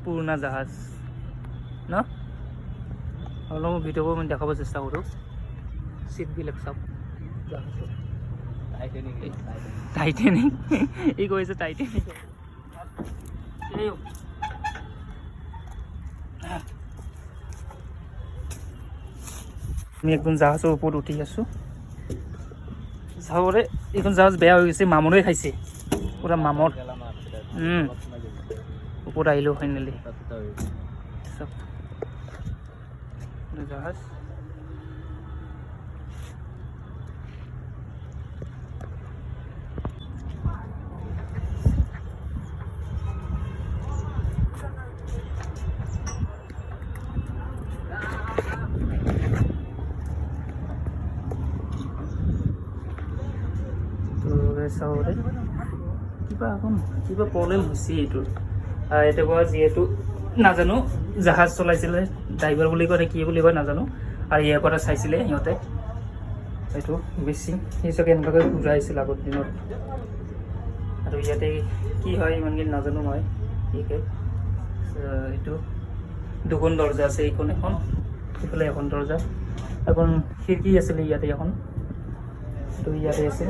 পুৰণা জাহাজ ন অলপ ভিডিঅ'বোৰ মই দেখাব চেষ্টা কৰোঁ চিটবিলাক চাওক জাহাজৰ টাইটেনিক ই কৈছে টাইটেনিক আমি একদম জাহাজৰ ওপৰত উঠি আছোঁ চাবৰে এইখন জাহাজ বেয়া হৈ গৈছে মামৰে খাইছে পুৰা মামৰ ওপৰত আহিলোঁ ফাইনেলি জাহাজ চাবৰে কিবা প্ৰব্লেম হৈছে এইটোৰ এতিয়া যিহেতু নাজানো জাহাজ চলাইছিলে ড্ৰাইভাৰ বুলি কয় কি বুলি কয় নাজানো আৰু ইয়াৰ পৰা চাইছিলে সিহঁতে এইটো বেছি সেই চাগে এনেকুৱাকৈ ঘূৰাইছিল আগৰ দিনত আৰু ইয়াতে কি হয় ইমানখিনি নাজানো মই ঠিকে এইটো দুখন দৰ্জা আছে এইখন এখন এইফালে এখন দৰ্জা এখন খিৰিকী আছিলে ইয়াতে এখন তো ইয়াতে আছে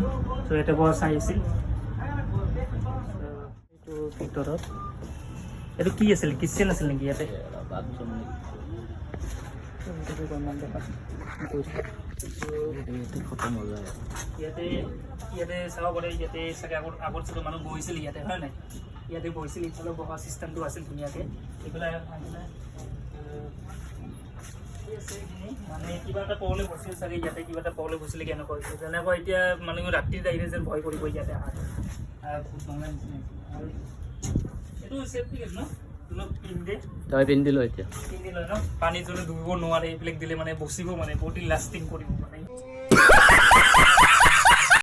তো এটা বৰ চাই আছিল এইটো ভিতৰত এইটো কি আছিল কিচেন আছিল নেকি ইয়াতে ইয়াতে চাব পাৰে ইয়াতে চাগে আগত চাগে মানুহ বহিছিল ইয়াতে হয় নাই ইয়াতে বহিছিল ইফালে বহা চিষ্টেমটো আছিল ধুনীয়াকৈ এইফালে মানে কিবা এটা প্ৰব্লেম হৈছিল চাগে ইয়াতে কিবা এটা প্ৰব্লেম হৈছিলে কেনেকুৱা হৈছে যেনেকুৱা এতিয়া মানুহ ৰাতিত আহিলে যেন ভয় কৰিব ইয়াতে এইটো চেফটি ন তই পিন্ধি লয় এতিয়া পিন্ধি লয় ন পানী যদি ধুব নোৱাৰে এইবিলাক দিলে মানে বচিব মানে বহুত দিন লাষ্টিং কৰিব মানে